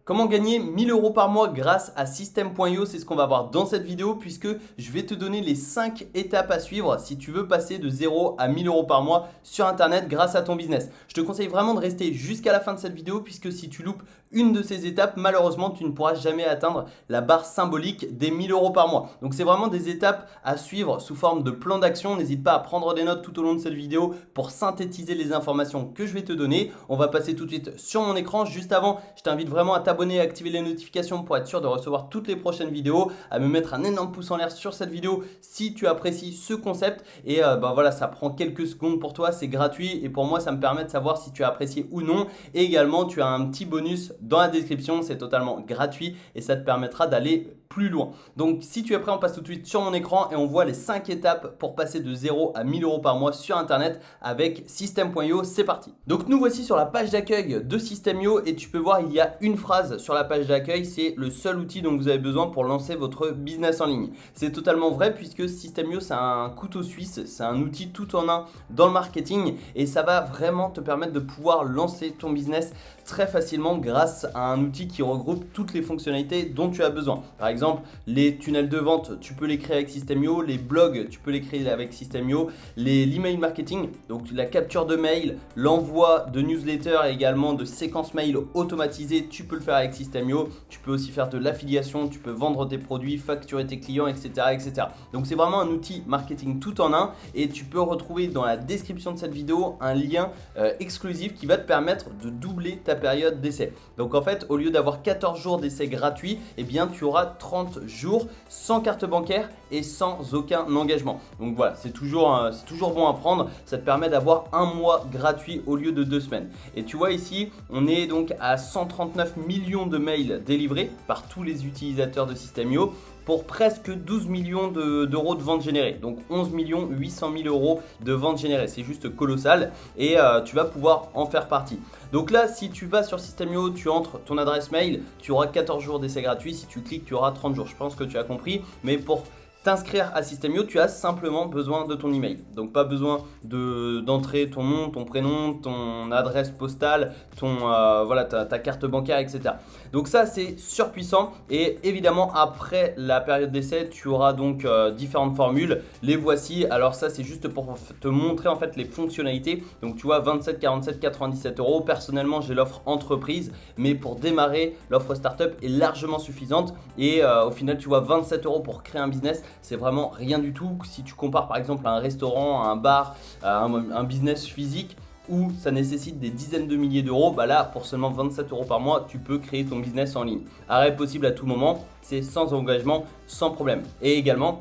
Comment gagner 1000 euros par mois grâce à System.io, c'est ce qu'on va voir dans cette vidéo puisque je vais te donner les 5 étapes à suivre si tu veux passer de 0 à 1000 euros par mois sur Internet grâce à ton business. Je te conseille vraiment de rester jusqu'à la fin de cette vidéo puisque si tu loupes une de ces étapes, malheureusement, tu ne pourras jamais atteindre la barre symbolique des 1000 euros par mois. Donc, c'est vraiment des étapes à suivre sous forme de plan d'action. N'hésite pas à prendre des notes tout au long de cette vidéo pour synthétiser les informations que je vais te donner. On va passer tout de suite sur mon écran. Juste avant, je t'invite vraiment à t'abonner et à activer les notifications pour être sûr de recevoir toutes les prochaines vidéos, à me mettre un énorme pouce en l'air sur cette vidéo si tu apprécies ce concept. Et voilà, ça prend quelques secondes pour toi, c'est gratuit et pour moi, ça me permet de savoir si tu as apprécié ou non. Et également, tu as un petit bonus dans la description, c'est totalement gratuit et ça te permettra d'aller plus loin. Donc si tu es prêt, on passe tout de suite sur mon écran et on voit les 5 étapes pour passer de 0 à 1000 euros par mois sur Internet avec System.io. C'est parti. Donc nous voici sur la page d'accueil de System.io et tu peux voir, il y a une phrase sur la page d'accueil, c'est le seul outil dont vous avez besoin pour lancer votre business en ligne. C'est totalement vrai puisque System.io, c'est un couteau suisse, c'est un outil tout en un dans le marketing et ça va vraiment te permettre de pouvoir lancer ton business très facilement grâce à un outil qui regroupe toutes les fonctionnalités dont tu as besoin. Par exemple, les tunnels de vente, tu peux les créer avec System.io, les blogs, tu peux les créer avec System.io, l'email marketing, donc la capture de mail, l'envoi de newsletters et également de séquences mail automatisées, tu peux le faire avec System.io. Tu peux aussi faire de l'affiliation, tu peux vendre tes produits, facturer tes clients, etc. etc. Donc c'est vraiment un outil marketing tout en un et tu peux retrouver dans la description de cette vidéo un lien exclusif qui va te permettre de doubler ta période d'essai. Donc en fait, au lieu d'avoir 14 jours d'essai gratuit, eh bien tu auras 30 jours sans carte bancaire et sans aucun engagement. Donc voilà, c'est toujours bon à prendre. Ça te permet d'avoir un mois gratuit au lieu de 2 semaines. Et tu vois ici, on est donc à 139 millions de mails délivrés par tous les utilisateurs de System.io pour presque 12 millions d'euros de ventes générées. Donc 11 800 000 euros de ventes générées. C'est juste colossal et tu vas pouvoir en faire partie. Donc là, si tu vas sur System.io, tu entres ton adresse mail, tu auras 14 jours d'essai gratuit. Si tu cliques, tu auras 30 jours. Je pense que tu as compris. Mais pour t'inscrire à System.io, tu as simplement besoin de ton email. Donc pas besoin d'entrer ton nom, ton prénom, ton adresse postale, voilà, ta carte bancaire, etc. Donc ça, c'est surpuissant. Et évidemment, après la période d'essai, tu auras donc différentes formules. Les voici. Alors ça, c'est juste pour te montrer en fait les fonctionnalités. Donc tu vois, 27, 47, 97 euros. Personnellement, j'ai l'offre entreprise. Mais pour démarrer, l'offre startup est largement suffisante. Et au final, tu vois, 27 euros pour créer un business. C'est vraiment rien du tout. Si tu compares par exemple à un restaurant, à un bar, à un business physique où ça nécessite des dizaines de milliers d'euros, bah là pour seulement 27 euros par mois, tu peux créer ton business en ligne. Arrêt possible à tout moment, c'est sans engagement, sans problème. Et également,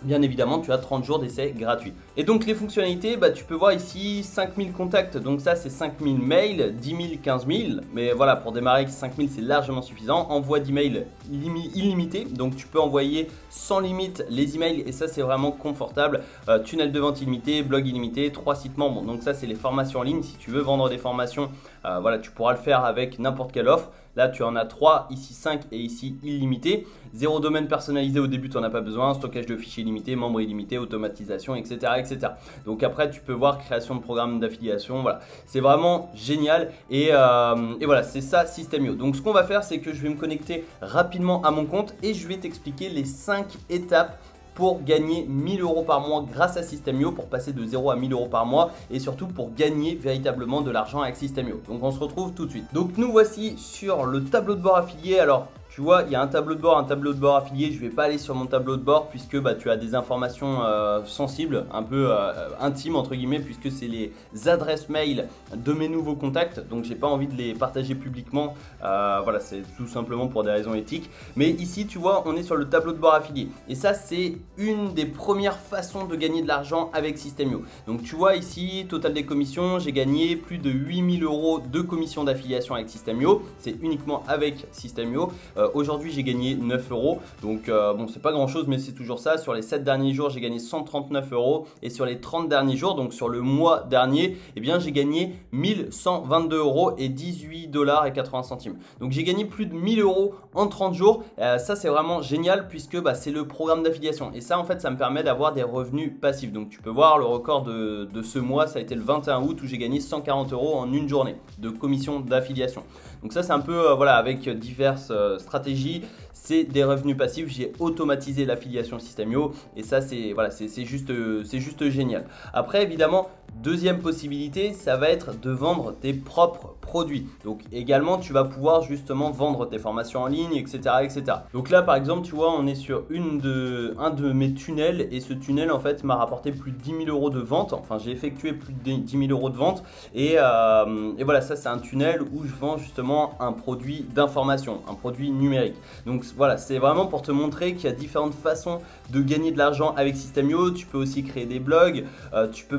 bien évidemment, tu as 30 jours d'essai gratuit. Et donc les fonctionnalités, tu peux voir ici 5000 contacts, donc ça c'est 5000 mails, 10 000, 15 000. Mais voilà, pour démarrer avec 5000 c'est largement suffisant. Envoi d'emails illimité, donc tu peux envoyer sans limite les emails et ça c'est vraiment confortable. Tunnel de vente illimité, blog illimité, 3 sites membres, donc ça c'est les formations en ligne. Si tu veux vendre des formations, voilà, tu pourras le faire avec n'importe quelle offre. Là, tu en as 3, ici 5 et ici illimité. 0 domaine personnalisé au début, tu n'en as pas besoin. Stockage de fichiers illimité, membres illimités, automatisation, etc., etc. Donc après, tu peux voir création de programmes d'affiliation. Voilà, c'est vraiment génial. Et voilà, c'est ça System.io. Donc ce qu'on va faire, c'est que je vais me connecter rapidement à mon compte et je vais t'expliquer les 5 étapes pour gagner 1000 euros par mois grâce à System.io, pour passer de 0 à 1000 euros par mois et surtout pour gagner véritablement de l'argent avec System.io. Donc on se retrouve tout de suite. Donc nous voici sur le tableau de bord affilié. Alors tu vois, il y a un tableau de bord affilié. Je ne vais pas aller sur mon tableau de bord puisque tu as des informations sensibles, un peu intimes entre guillemets, puisque c'est les adresses mail de mes nouveaux contacts. Donc j'ai pas envie de les partager publiquement. Voilà, c'est tout simplement pour des raisons éthiques. Mais ici, tu vois, on est sur le tableau de bord affilié. Et ça, c'est une des premières façons de gagner de l'argent avec System.io. Donc tu vois ici, total des commissions, j'ai gagné plus de 8000 euros de commissions d'affiliation avec System.io. C'est uniquement avec System.io. Aujourd'hui, j'ai gagné 9 euros. Donc, bon, c'est pas grand chose, mais c'est toujours ça. Sur les 7 derniers jours, j'ai gagné 139 euros. Et sur les 30 derniers jours, donc sur le mois dernier, eh bien, j'ai gagné 1122 euros et 18 dollars et 80 centimes. Donc, j'ai gagné plus de 1000 euros en 30 jours. Ça, c'est vraiment génial puisque c'est le programme d'affiliation. Et ça, en fait, ça me permet d'avoir des revenus passifs. Donc, tu peux voir le record de ce mois, ça a été le 21 août où j'ai gagné 140 euros en une journée de commission d'affiliation. Donc ça c'est un peu voilà, avec diverses stratégies, c'est des revenus passifs. J'ai automatisé l'affiliation System.io et ça c'est voilà, c'est juste génial. Après évidemment, deuxième possibilité, ça va être de vendre tes propres produits. Donc également, tu vas pouvoir justement vendre tes formations en ligne, etc., etc. Donc là, par exemple, tu vois, on est sur un de mes tunnels et ce tunnel, en fait, m'a rapporté plus de 10 000 euros de vente. Enfin, j'ai effectué plus de 10 000 euros de vente et voilà, ça, c'est un tunnel où je vends justement un produit d'information, un produit numérique. Donc voilà, c'est vraiment pour te montrer qu'il y a différentes façons de gagner de l'argent avec System.io. Tu peux aussi créer des blogs, tu peux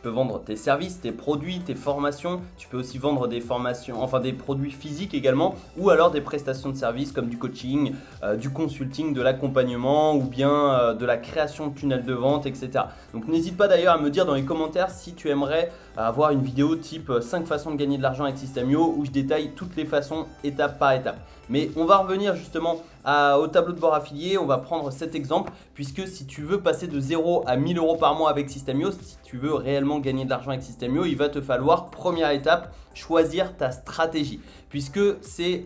vendre tes services, tes produits, tes formations. Tu peux aussi vendre des formations, enfin des produits physiques également, ou alors des prestations de services comme du coaching, du consulting, de l'accompagnement ou bien de la création de tunnels de vente, etc. Donc n'hésite pas d'ailleurs à me dire dans les commentaires si tu aimerais avoir une vidéo type 5 façons de gagner de l'argent avec System.io où je détaille toutes les façons étape par étape. Mais on va revenir justement au tableau de bord affilié. On va prendre cet exemple puisque si tu veux passer de 0 à 1000 euros par mois avec System.io, si tu veux réellement gagner de l'argent avec System.io, il va te falloir, première étape, choisir ta stratégie. Puisque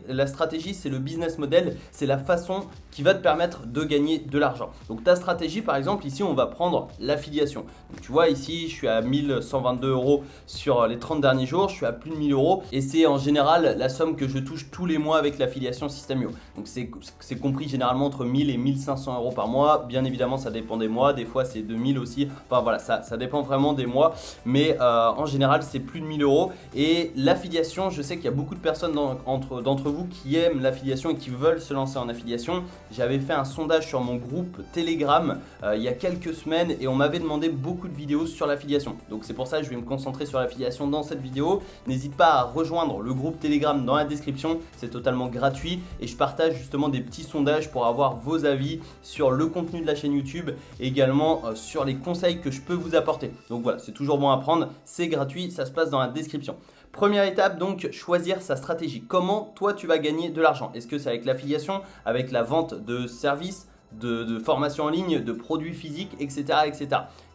la stratégie, c'est le business model, c'est la façon qui va te permettre de gagner de l'argent. Donc ta stratégie, par exemple, ici, on va prendre l'affiliation. Donc tu vois, ici, je suis à 1122 euros sur les 30 derniers jours, je suis à plus de 1000 euros et c'est en général la somme que je touche tous les mois avec l'affiliation System.io. Donc c'est compris généralement entre 1000 et 1500 euros par mois. Bien évidemment, ça dépend des mois, des fois c'est 2000 aussi. Enfin voilà, ça dépend vraiment des mois, mais en général, c'est plus de 1000 euros. Et l'affiliation, je sais qu'il y a beaucoup de personnes d'entre vous qui aiment l'affiliation et qui veulent se lancer en affiliation. J'avais fait un sondage sur mon groupe Telegram il y a quelques semaines et on m'avait demandé beaucoup de vidéos sur l'affiliation. Donc c'est pour ça que je vais me concentrer sur l'affiliation dans cette vidéo. N'hésite pas à rejoindre le groupe Telegram dans la description, c'est totalement gratuit et je partage justement des petits sondages pour avoir vos avis sur le contenu de la chaîne YouTube et également sur les conseils que je peux vous apporter. Donc voilà, c'est toujours bon à prendre, c'est gratuit, ça se passe dans la description. Première étape donc, choisir sa stratégie. Comment toi tu vas gagner de l'argent? Est-ce que c'est avec l'affiliation, avec la vente de services, de formations en ligne, de produits physiques, etc., etc.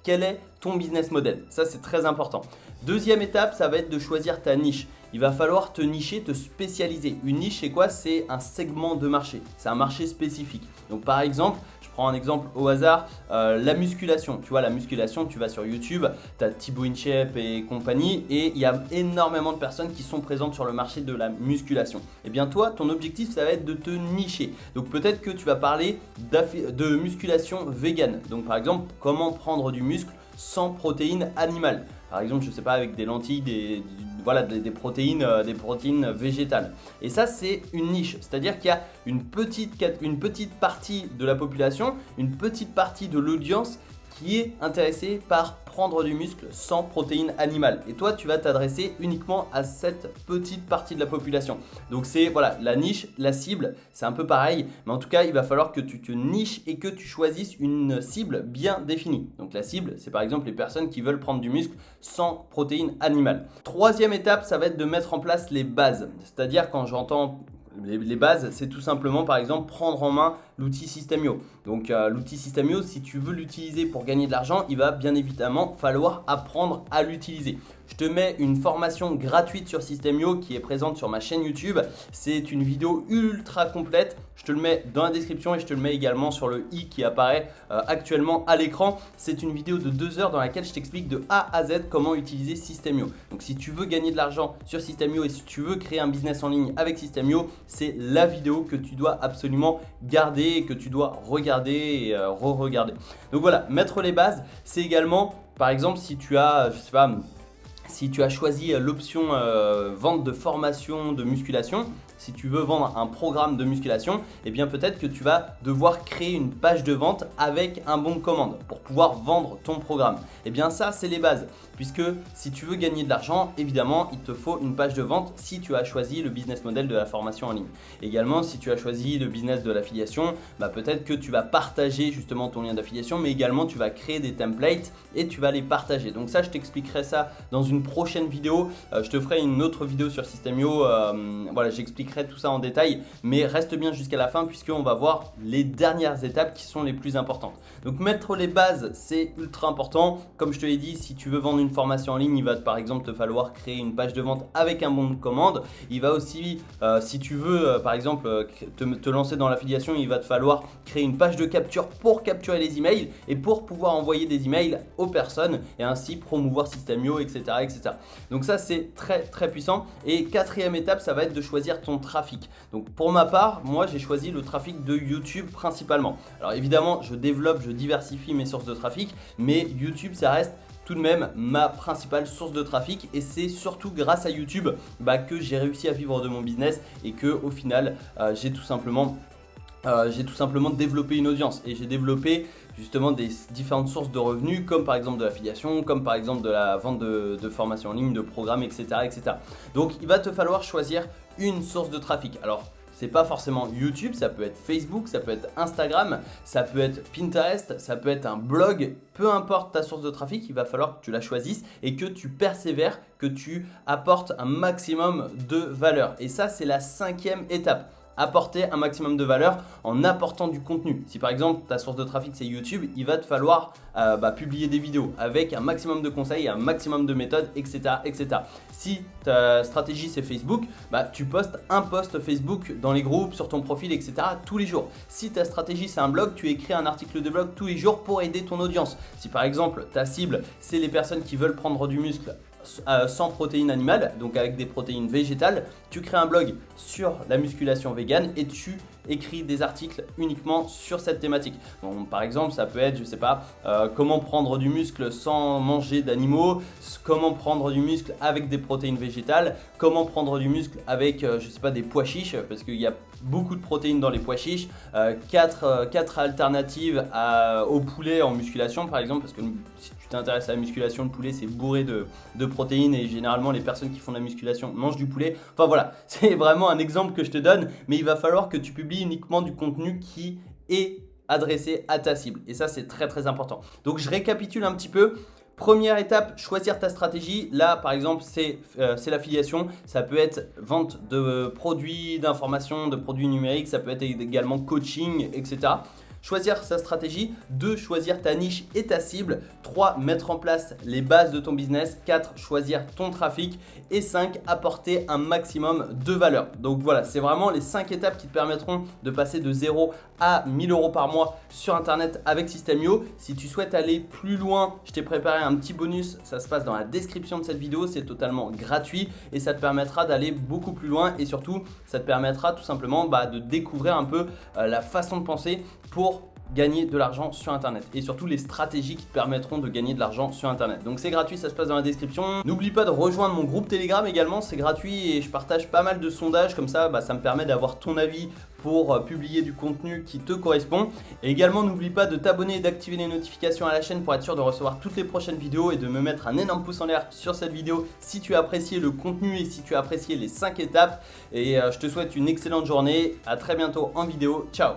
Quel est ton business model? Ça c'est très important. Deuxième étape, ça va être de choisir ta niche. Il va falloir te nicher, te spécialiser. Une niche, c'est quoi? C'est un segment de marché. C'est un marché spécifique. Donc par exemple, je prends un exemple au hasard, la musculation. Tu vois, la musculation, tu vas sur YouTube, tu as Thibaut InShape et compagnie et il y a énormément de personnes qui sont présentes sur le marché de la musculation. Et bien toi, ton objectif, ça va être de te nicher. Donc peut-être que tu vas parler de musculation végane. Donc par exemple, comment prendre du muscle sans protéines animales. Par exemple, je ne sais pas, avec des lentilles, des protéines végétales. Et ça, c'est une niche. C'est-à-dire qu'il y a une petite partie de la population, une petite partie de l'audience qui est intéressée par prendre du muscle sans protéines animales. Et toi, tu vas t'adresser uniquement à cette petite partie de la population. Donc c'est voilà, la niche, la cible, c'est un peu pareil. Mais en tout cas, il va falloir que tu te niches et que tu choisisses une cible bien définie. Donc la cible, c'est par exemple les personnes qui veulent prendre du muscle sans protéines animales. Troisième étape, ça va être de mettre en place les bases. C'est-à-dire quand j'entends les bases, c'est tout simplement par exemple prendre en main l'outil System.io. Donc l'outil System.io, si tu veux l'utiliser pour gagner de l'argent, il va bien évidemment falloir apprendre à l'utiliser. Je te mets une formation gratuite sur System.io qui est présente sur ma chaîne YouTube. C'est une vidéo ultra complète. Je te le mets dans la description et je te le mets également sur le i qui apparaît actuellement à l'écran. C'est une vidéo de 2 heures dans laquelle je t'explique de A à Z comment utiliser System.io. Donc si tu veux gagner de l'argent sur System.io et si tu veux créer un business en ligne avec System.io, c'est la vidéo que tu dois absolument garder et que tu dois regarder et re-regarder. Donc voilà, mettre les bases, c'est également par exemple si tu as, je sais pas, si tu as choisi l'option vente de formation de musculation, si tu veux vendre un programme de musculation, eh bien peut-être que tu vas devoir créer une page de vente avec un bon de commande pour pouvoir vendre ton programme. Eh bien ça, c'est les bases. Puisque si tu veux gagner de l'argent, évidemment, il te faut une page de vente si tu as choisi le business model de la formation en ligne. Également, si tu as choisi le business de l'affiliation, peut-être que tu vas partager justement ton lien d'affiliation, mais également tu vas créer des templates et tu vas les partager. Donc ça, je t'expliquerai ça dans une prochaine vidéo. Je te ferai une autre vidéo sur System.io. Voilà, j'expliquerai tout ça en détail, mais reste bien jusqu'à la fin puisqu'on va voir les dernières étapes qui sont les plus importantes. Donc mettre les bases, c'est ultra important. Comme je te l'ai dit, si tu veux vendre une formation en ligne, il va par exemple te falloir créer une page de vente avec un bon de commande. Il va aussi, si tu veux par exemple te lancer dans l'affiliation, il va te falloir créer une page de capture pour capturer les emails et pour pouvoir envoyer des emails aux personnes et ainsi promouvoir System.io, etc., etc. Donc ça, c'est très très puissant. Et quatrième étape, ça va être de choisir ton trafic. Donc pour ma part, moi j'ai choisi le trafic de YouTube principalement. Alors évidemment, je développe, je diversifie mes sources de trafic, mais YouTube, ça reste tout de même ma principale source de trafic et c'est surtout grâce à YouTube que j'ai réussi à vivre de mon business et que au final j'ai tout simplement développé une audience et j'ai développé justement des différentes sources de revenus comme par exemple de l'affiliation, comme par exemple de la vente de formations en ligne, de programmes, etc., etc. Donc il va te falloir choisir une source de trafic. Alors c'est pas forcément YouTube, ça peut être Facebook, ça peut être Instagram, ça peut être Pinterest, ça peut être un blog, peu importe ta source de trafic, il va falloir que tu la choisisses et que tu persévères, que tu apportes un maximum de valeur. Et ça, c'est la cinquième étape. Apporter un maximum de valeur en apportant du contenu. Si par exemple ta source de trafic c'est YouTube, il va te falloir publier des vidéos avec un maximum de conseils, un maximum de méthodes, etc., etc. Si ta stratégie c'est Facebook, tu postes un post Facebook dans les groupes, sur ton profil, etc. tous les jours. Si ta stratégie c'est un blog, tu écris un article de blog tous les jours pour aider ton audience. Si par exemple ta cible c'est les personnes qui veulent prendre du muscle sans protéines animales, donc avec des protéines végétales, tu crées un blog sur la musculation végane et tu écris des articles uniquement sur cette thématique. Donc, par exemple, ça peut être, je sais pas, comment prendre du muscle sans manger d'animaux, comment prendre du muscle avec des protéines végétales, comment prendre du muscle avec, je sais pas, des pois chiches, parce qu'il y a beaucoup de protéines dans les pois chiches, 4 alternatives au poulet en musculation, par exemple, parce que si tu t'intéresses à la musculation, le poulet c'est bourré de protéines et généralement les personnes qui font de la musculation mangent du poulet. Enfin voilà, c'est vraiment un exemple que je te donne, mais il va falloir que tu publies uniquement du contenu qui est adressé à ta cible et ça c'est très très important. Donc je récapitule un petit peu. Première étape, choisir ta stratégie. Là, par exemple, c'est l'affiliation. Ça peut être vente de produits, d'informations, de produits numériques. Ça peut être également coaching, etc. Choisir sa stratégie. 2. Choisir ta niche et ta cible. 3. Mettre en place les bases de ton business. 4. Choisir ton trafic. Et 5. Apporter un maximum de valeur. Donc voilà, c'est vraiment les 5 étapes qui te permettront de passer de 0 à 1000 € par mois sur Internet avec System.io. Si tu souhaites aller plus loin, je t'ai préparé un petit bonus. Ça se passe dans la description de cette vidéo. C'est totalement gratuit et ça te permettra d'aller beaucoup plus loin. Et surtout, ça te permettra tout simplement de découvrir un peu la façon de penser pour gagner de l'argent sur Internet et surtout les stratégies qui te permettront de gagner de l'argent sur Internet. Donc c'est gratuit, ça se passe dans la description. N'oublie pas de rejoindre mon groupe Telegram également, c'est gratuit et je partage pas mal de sondages comme ça, ça me permet d'avoir ton avis pour publier du contenu qui te correspond. Et également n'oublie pas de t'abonner et d'activer les notifications à la chaîne pour être sûr de recevoir toutes les prochaines vidéos et de me mettre un énorme pouce en l'air sur cette vidéo si tu as apprécié le contenu et si tu as apprécié les 5 étapes. Et je te souhaite une excellente journée, à très bientôt en vidéo, ciao.